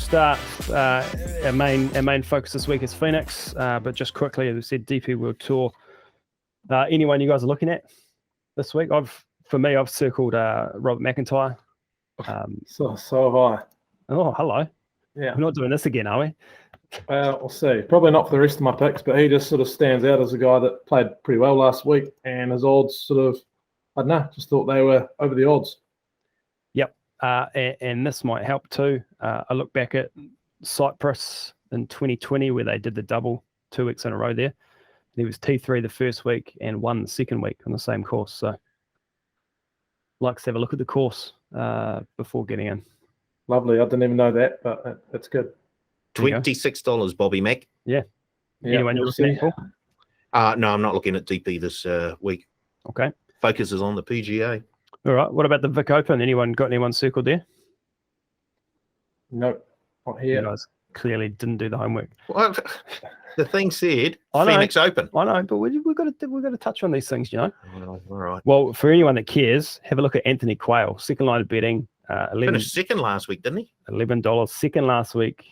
start. Our main focus this week is Phoenix, but just quickly, as we said, DP World Tour. Anyone you guys are looking at this week? I've circled Robert McIntyre. So have I. Oh, hello. Yeah. We're not doing this again, are we? We'll see. Probably not for the rest of my picks, but he just sort of stands out as a guy that played pretty well last week, and his odds sort of, I don't know, just thought they were over the odds. Yep. And this might help too. I look back at Cyprus in 2020 where they did the double 2 weeks in a row there. He was T3 the first week and won the second week on the same course. So like to have a look at the course before getting in. Lovely. I didn't even know that, but that's good. $26, Bobby Mac. Yeah. Anyone you're looking at, Paul? No, I'm not looking at DP this week. Okay. Focus is on the PGA. All right. What about the Vic Open? Got anyone circled there? No, not here. You guys clearly didn't do the homework. Well, the thing said Phoenix Open. I know, but we've got to touch on these things, you know. All right. Well, for anyone that cares, have a look at Anthony Quayle, second line of betting. Finished second last week, didn't he? $11, second last week.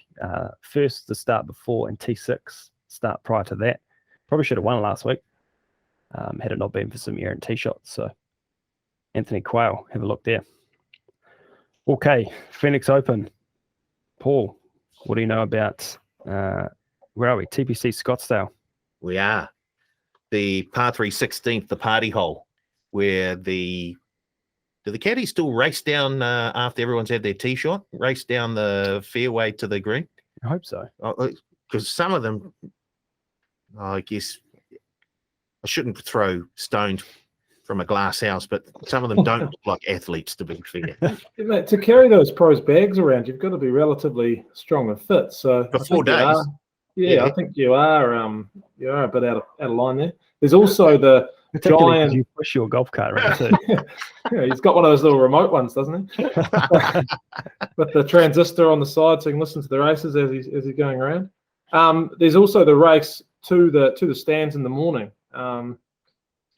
First the start before and T6 start prior to that. Probably should have won last week had it not been for some errant tee shots. So Anthony Quayle, have a look there. Okay, Phoenix Open. Paul, what do you know about, where are we? Tpc Scottsdale. We are. The par 3 16th, the party hole, where do the caddies still race down after everyone's had their tee shot, race down the fairway to the green? I hope so. Because some of them, I guess, I shouldn't throw stones from a glass house, but some of them don't look like athletes, to be fair. Mate, to carry those pros bags around, you've got to be relatively strong and fit. So for 4 days. I think you are a bit out of line there. There's also the giant. You push your golf cart around too. Yeah, he's got one of those little remote ones, doesn't he? With the transistor on the side, so you can listen to the races as he's going around. There's also the race to the stands in the morning.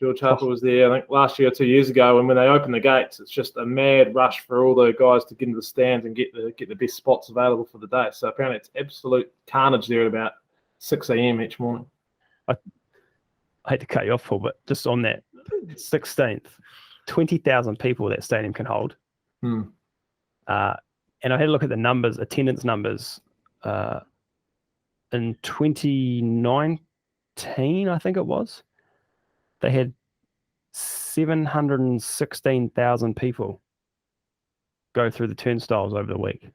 George Harper was there, I think, last year or 2 years ago, and when they open the gates, it's just a mad rush for all the guys to get into the stands and get the best spots available for the day. So apparently it's absolute carnage there at about 6 a.m. each morning. I hate to cut you off, Paul, but just on that 16th, 20,000 people that stadium can hold. And I had a look at the numbers, attendance numbers. In 2019, I think it was, they had 716,000 people go through the turnstiles over the week.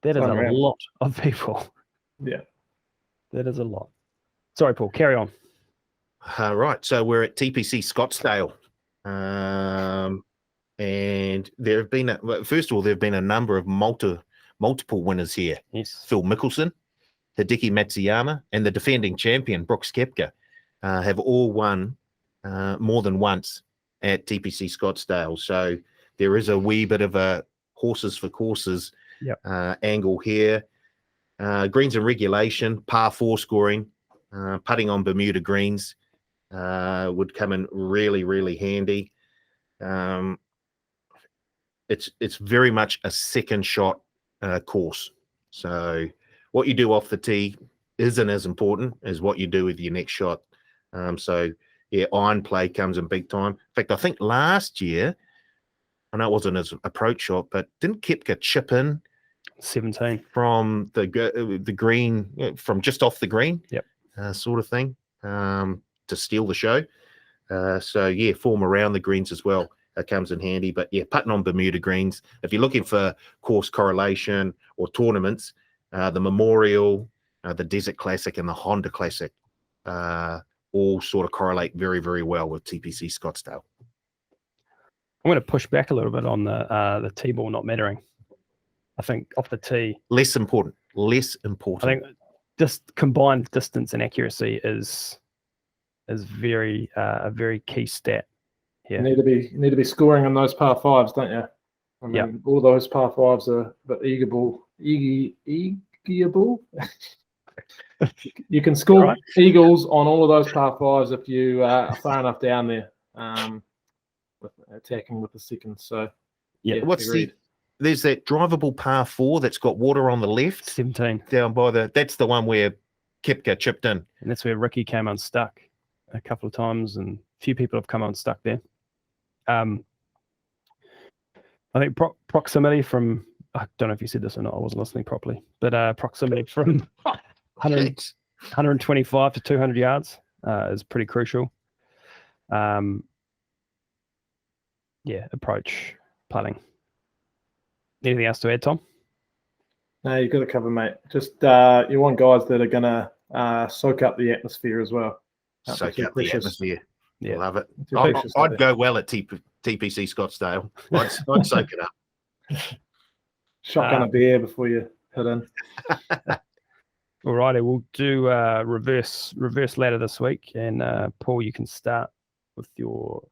That is a lot of people. Yeah. That is a lot. Sorry, Paul, carry on. Right. So we're at Tpc Scottsdale. And there have been, first of all, there have been a number of multiple winners here. Yes. Phil Mickelson, Hideki Matsuyama, and the defending champion, Brooks Koepka, have all won more than once at Tpc Scottsdale. So there is a wee bit of a horses for courses angle here. Greens and regulation, par 4 scoring, putting on Bermuda greens would come in really, really handy. It's very much a second shot course. So what you do off the tee isn't as important as what you do with your next shot. So yeah, iron play comes in big time. In fact, I think last year, I know it wasn't his approach shot, but didn't Koepka chip in 17 from the green, from just off the green, sort of thing, to steal the show. So yeah, form around the greens as well comes in handy. But yeah, putting on Bermuda greens. If you're looking for course correlation or tournaments, the Memorial, the Desert Classic, and the Honda Classic all sort of correlate very, very well with Tpc Scottsdale. I'm going to push back a little bit on the tee ball not mattering. I think off the tee, less important. I think just combined distance and accuracy is very a very key stat here. You need to be scoring on those par 5s, don't you? I mean, all of those par 5s are the eagleable. You can score eagles on all of those par 5s if you are far enough down there, with attacking with the second. So what's agreed. there's that drivable par 4 that's got water on the left 17. down by that's the one where Kepka chipped in. And that's where Ricky came unstuck a couple of times, and a few people have come unstuck there. I think proximity from, I don't know if you said this or not, I wasn't listening properly, but proximity from 125 to 200 yards is pretty crucial. Approach putting. Anything else to add, Tom? No, you've got to cover, mate. Just you want guys that are going to soak up the atmosphere as well. Soak up the atmosphere. Yeah, love it. I'd go well at Tpc Scottsdale. I'd soak it up. Shotgun a beer before you hit in. All righty, we'll do reverse ladder this week, and Paul, you can start with your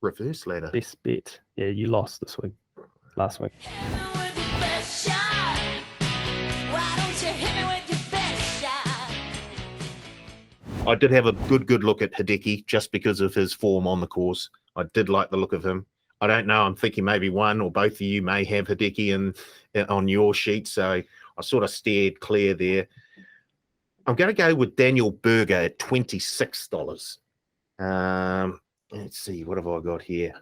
reverse ladder. Best bet. Yeah, you lost last week. I did have a good look at Hideki just because of his form on the course. I did like the look of him. I don't know. I'm thinking maybe one or both of you may have Hideki on your sheet, so I sort of steered clear there. I'm going to go with Daniel Berger at $26. Let's see, what have I got here?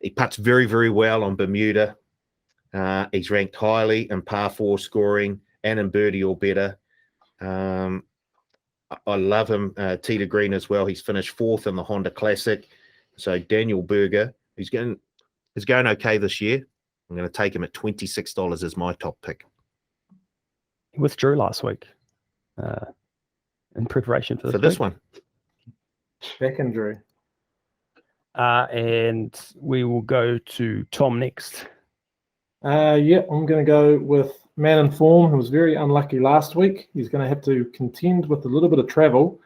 He putts very, very well on Bermuda. He's ranked highly in par 4 scoring and in birdie or better. I love him. Tee to green as well. He's finished 4th in the Honda Classic. So Daniel Berger, he's going okay this year. I'm going to take him at $26 as my top pick. He withdrew last week in preparation for this one. Back injury. And we will go to Tom next. I'm going to go with man in form who was very unlucky last week. He's going to have to contend with a little bit of travel.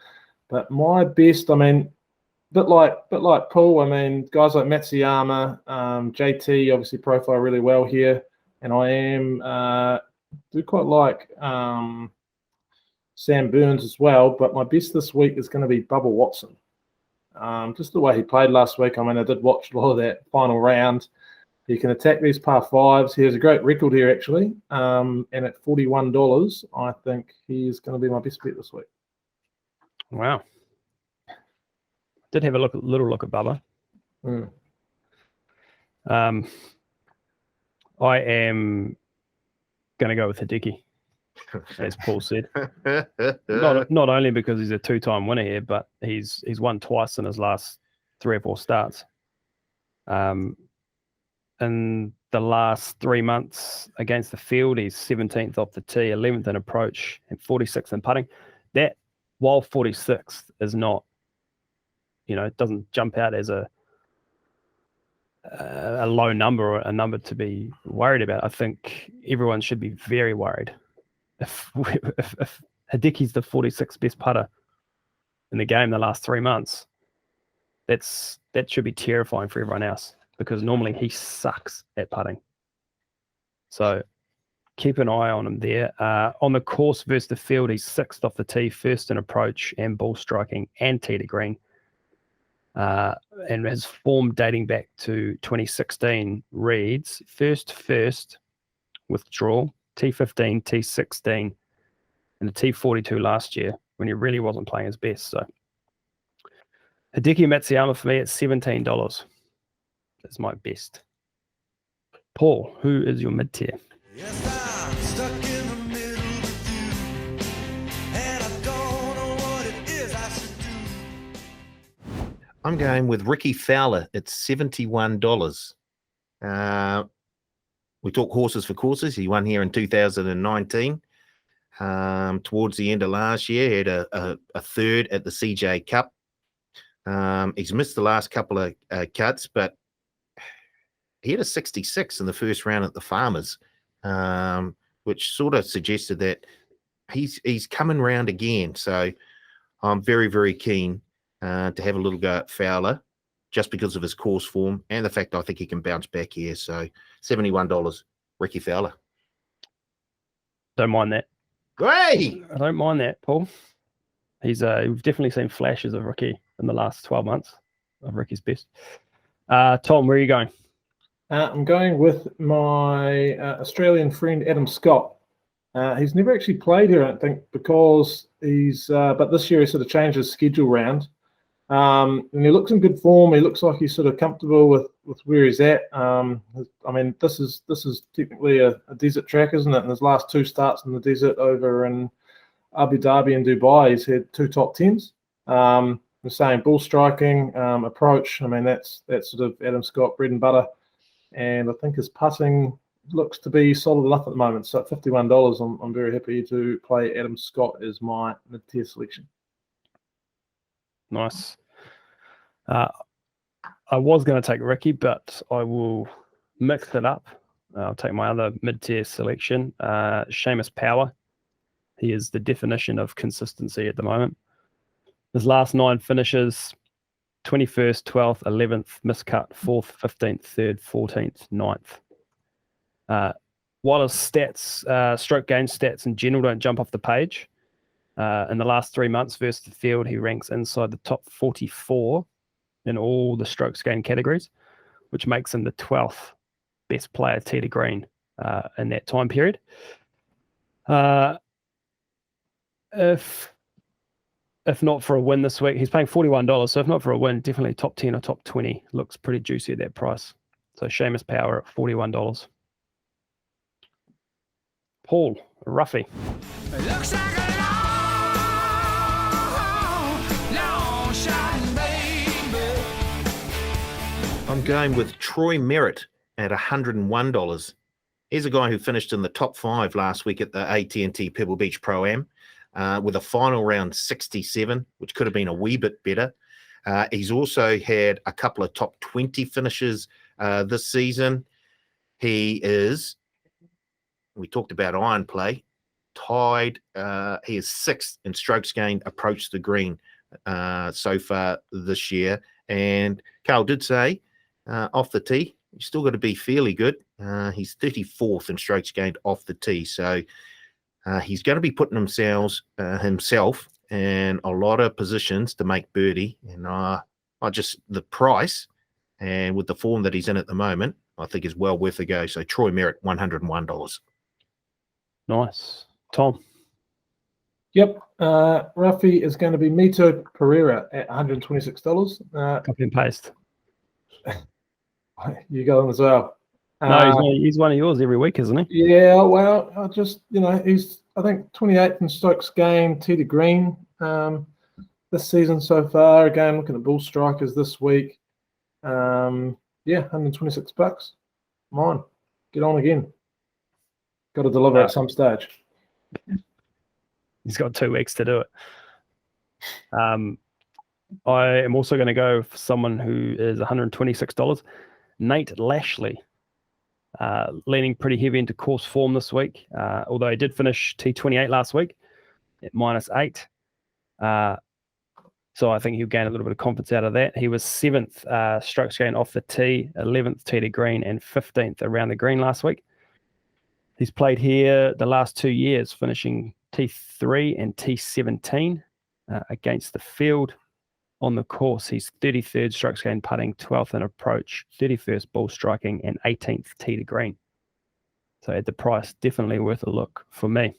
But my best, bit like Paul, guys like Matsuyama, JT obviously profile really well here. And I do quite like Sam Burns as well. But my best this week is going to be Bubba Watson. Just the way he played last week. I did watch a lot of that final round. He can attack these par 5s. He has a great record here, actually. And at $41, I think he's going to be my best bet this week. Wow. Did have a little look at Bubba. I am going to go with Hideki, as Paul said. Not only because he's a 2-time winner here, but he's won twice in his last 3 or 4 starts. In the last 3 months against the field, he's 17th off the tee, 11th in approach, and 46th in putting. That, while 46th is not, it doesn't jump out as a low number or a number to be worried about. I think everyone should be very worried. If Hideki's the 46th best putter in the game the last 3 months, that should be terrifying for everyone else, because normally he sucks at putting. So keep an eye on him there. On the course versus the field, he's 6th off the tee, 1st in approach and ball striking and tee to green. And his form dating back to 2016 reads first withdrawal, T15, T16, and the T42 last year when he really wasn't playing his best. So Hideki Matsuyama for me at $17. That's my best. Paul, who is your mid-tier? Yes, I'm stuck in the middle with you, and I don't know what it is I should do. I'm going with Ricky Fowler at $71. We talk horses for courses. He won here in 2019. Towards the end of last year, he had a 3rd at the CJ Cup. He's missed the last couple of cuts, but he had a 66 in the first round at the Farmers, which sort of suggested that he's coming round again. So I'm very, very keen to have a little go at Fowler, just because of his course form and the fact I think he can bounce back here. So $71, Ricky Fowler. Don't mind that. Hey! I don't mind that, Paul. We've definitely seen flashes of Ricky in the last 12 months of Ricky's best. Tom, where are you going? I'm going with my Australian friend Adam Scott. He's never actually played here, I don't think, because but this year he sort of changed his schedule round. And he looks in good form. He looks like he's sort of comfortable with where he's at. I mean, this is technically a desert track, isn't it? And his last 2 starts in the desert over in Abu Dhabi and Dubai, he's had 2 top 10s. The same ball striking, approach. I mean, that's sort of Adam Scott bread and butter. And I think his putting looks to be solid enough at the moment. So at $51, I'm very happy to play Adam Scott as my mid-tier selection. Nice. I was going to take Ricky, but I will mix it up. I'll take my other mid-tier selection, Seamus Power. He is the definition of consistency at the moment. His last 9 finishes, 21st, 12th, 11th, miscut, 4th, 15th, 3rd, 14th, 9th. While his stats, stroke gain stats in general don't jump off the page, in the last 3 months versus the field, he ranks inside the top 44 in all the strokes gain categories, which makes him the 12th best player tee to green in that time period. If not for a win this week, he's paying $41. So if not for a win, definitely top 10 or top 20. Looks pretty juicy at that price. So Seamus Power at $41. Paul, Ruffy. Looks like a long shot, baby. I'm going with Troy Merritt at $101. He's a guy who finished in the top 5 last week at the AT&T Pebble Beach Pro-Am with a final round 67, which could have been a wee bit better. He's also had a couple of top 20 finishes this season. He is, we talked about iron play, tied. He is 6th in strokes gained approach the green so far this year. And Karl did say off the tee, he's still got to be fairly good. He's 34th in strokes gained off the tee. So he's going to be putting himself in a lot of positions to make birdie. And the price and with the form that he's in at the moment, I think is well worth a go. So Troy Merritt, $101. Nice. Tom. Yep. Ruffy is going to be Mito Pereira at $126. Copy and paste. You got him as well. No, he's one of yours every week, isn't he? Yeah, well, I just, he's, I think, 28th in strokes gained, tee to green this season so far. Again, looking at bull strikers this week. $126. Mine. Get on again. Got to deliver at some stage. He's got 2 weeks to do it. I am also going to go for someone who is $126. Nate Lashley. Leaning pretty heavy into course form this week, although he did finish T28 last week at -8. So I think he'll gain a little bit of confidence out of that. He was 7th strokes gain off the tee, 11th tee to green, and 15th around the green last week. He's played here the last 2 years, finishing T3 and T17 against the field. On the course, he's 33rd strokes gained putting, 12th in approach, 31st ball striking, and 18th tee to green. So at the price, definitely worth a look for me.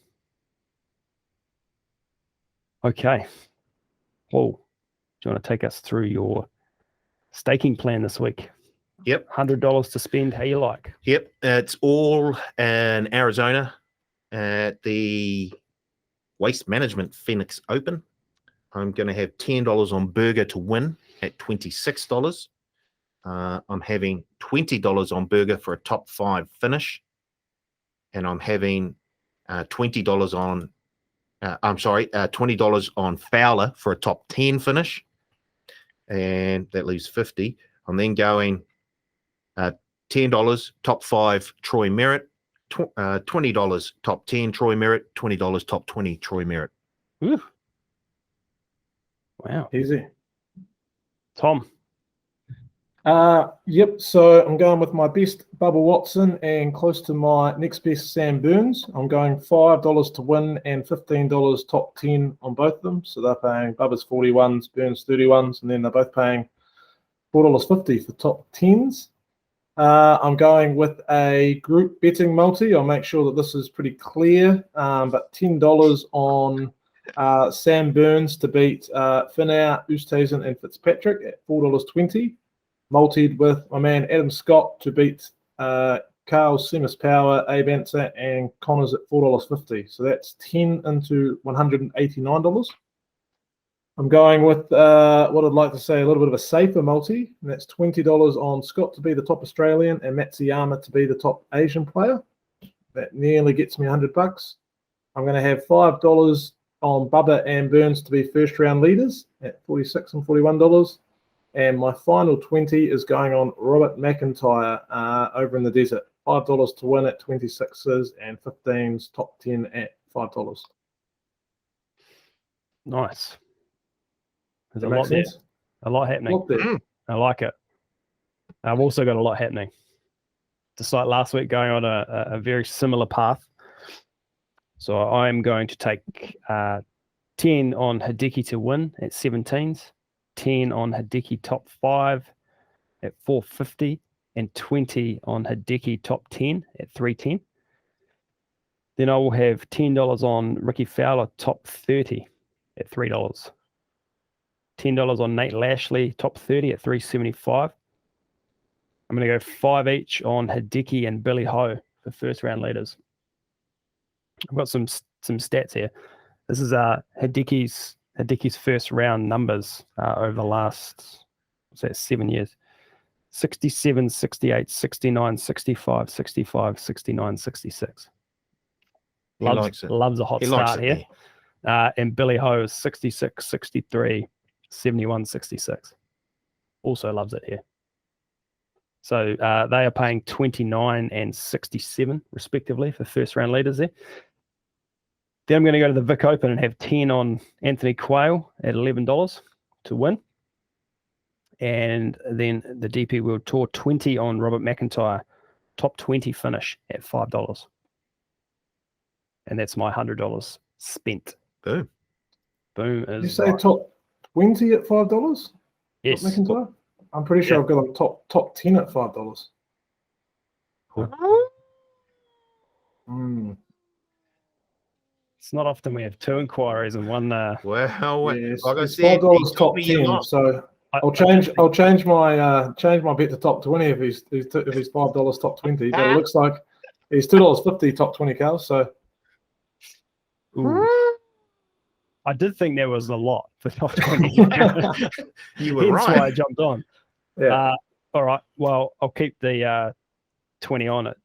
Okay. Paul, do you want to take us through your staking plan this week? Yep. $100 to spend, how you like. Yep. It's all in Arizona at the Waste Management Phoenix Open. I'm going to have $10 on Berger to win at $26. I'm having $20 on Berger for a top 5 finish. And I'm having $20 on Fowler for a top 10 finish. And that leaves 50. I'm then going $10 top 5 Troy Merritt, $20 top 10 Troy Merritt, $20 top 20 Troy Merritt. Ooh. Wow. Easy. Tom. Yep. So I'm going with my best Bubba Watson and close to my next best Sam Burns. I'm going $5 to win and $15 top 10 on both of them. So they're paying Bubba's 41s, Burns 31s, and then they're both paying $4.50 for top 10s. I'm going with a group betting multi. I'll make sure that this is pretty clear. But $10 on Sam Burns to beat Finnair, Oosthuizen, and Fitzpatrick at $4.20. Multied with my man Adam Scott to beat Karl, Seamus Power, Abe Answer, and Connors at $4.50. So that's 10 into $189. I'm going with what I'd like to say a little bit of a safer multi, and that's $20 on Scott to be the top Australian and Matsuyama to be the top Asian player. That nearly gets me $100. I'm going to have $5 on Bubba and Burns to be first round leaders at $46 and $41. And my final 20 is going on Robert McIntyre over in the desert. $5 to win at 26s and 15s, top 10 at $5. Nice. There's That a make lot there. sense? A lot happening. Lot there. I like it. I've also got a lot happening. Just like last week, going on a very similar path. So I'm going to take 10 on Hideki to win at 17s, 10 on Hideki top 5 at 450, and 20 on Hideki top 10 at 310. Then I will have $10 on Ricky Fowler top 30 at $3. $10 on Nate Lashley top 30 at $3.75. I'm going to go 5 each on Hideki and Billy Ho for first round leaders. I've got some stats here. This is Hideki's first round numbers over the last 7 years. 67, 68, 69, 65, 65, 69, 66. Loves a hot start here. And Billy Ho is 66, 63, 71, 66. Also loves it here. So they are paying 29 and 67 respectively for first round leaders there. Then I'm going to go to the Vic Open and have 10 on Anthony Quayle at $11 to win. And then the DP World Tour 20 on Robert McIntyre, top 20 finish at $5. And that's my $100 spent. Boom. Boom. Did you say top 20 at $5? Yes. McIntyre? I'm pretty sure I've got like top 10 at $5. Cool. Mm. It's not often we have two inquiries and one. Well, Yes, like I it's said, $5 top 10. So I'll change my bet to top 20 if he's $5 top 20. But it looks like he's $2.50 top 20, Karl. So I did think there was a lot for top 20. you were Hence right. why I jumped on. yeah, All right. Well, I'll keep the 20 on it,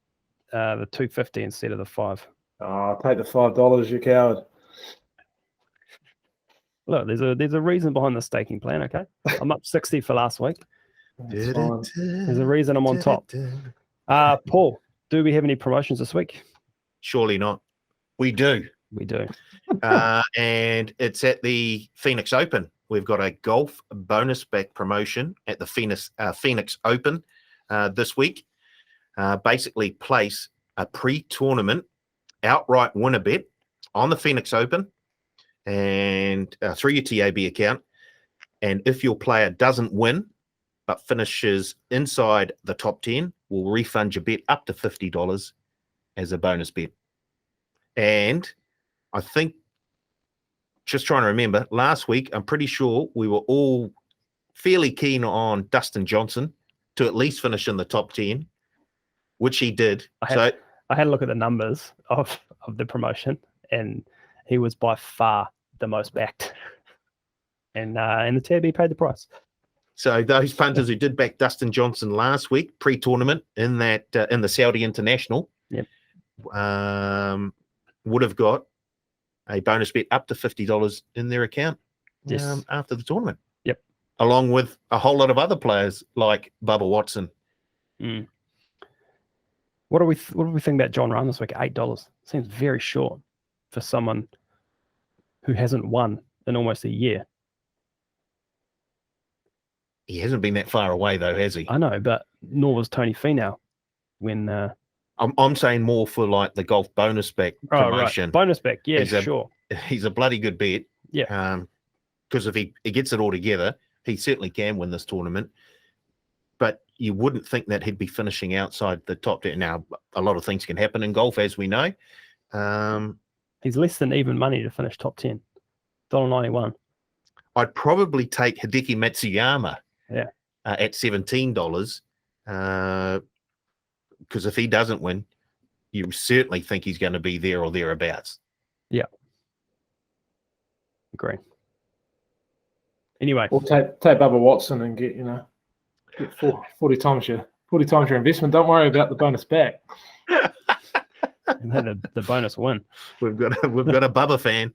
the 250 instead of the 5. I'll take the $5, you coward. Look, there's a reason behind the staking plan. Okay, I'm up 60 for last week. That's fine. There's a reason I'm on top. Paul, do we have any promotions this week? Surely not. We do. We do. And it's at the Phoenix Open. We've got a golf bonus back promotion at the Phoenix Open this week. Basically place a pre-tournament outright winner bet on the Phoenix Open and through your TAB account. And if your player doesn't win but finishes inside the top 10, we'll refund your bet up to $50 as a bonus bet. And I think, just trying to remember, last week, I'm pretty sure we were all fairly keen on Dustin Johnson to at least finish in the top 10, which he did. I had a look at the numbers of the promotion, and he was by far the most backed. And the TAB paid the price. So those punters who did back Dustin Johnson last week, pre-tournament in the Saudi International, yep, would have got a bonus bet up to $50 in their account after the tournament. Yep. Along with a whole lot of other players like Bubba Watson. Mm. What do we think about John Rahm this week? $8 seems very short for someone who hasn't won in almost a year. He hasn't been that far away though, has he? I know, but nor was Tony Finau when. I'm saying more for like the golf bonus back promotion. Right. Bonus back, yeah, sure. He's a bloody good bet. Yeah. Because if he gets it all together, he certainly can win this tournament. But you wouldn't think that he'd be finishing outside the top 10. Now, a lot of things can happen in golf, as we know. He's less than even money to finish top 10. $1.91. I'd probably take Hideki Matsuyama at $17 because if he doesn't win, you certainly think he's going to be there or thereabouts. Yeah. Agree. Anyway. Or take Bubba Watson and get 40 times your investment. Don't worry about the bonus back. And then the bonus win. We've got a Bubba fan.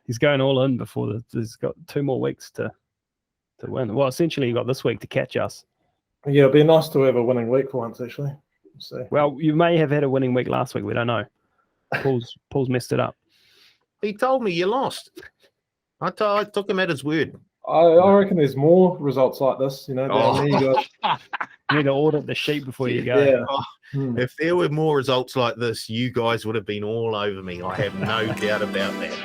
He's going all in before he's got 2 more weeks to win. Well, essentially, he got this week to catch us. Yeah, it'd be nice to have a winning week for once, actually. So. Well, you may have had a winning week last week. We don't know. Paul's messed it up. He told me you lost. I took him at his word. I reckon there's more results like this. Down there you got. You need to audit the sheet before you go. Yeah. If there were more results like this, you guys would have been all over me. I have no doubt about that.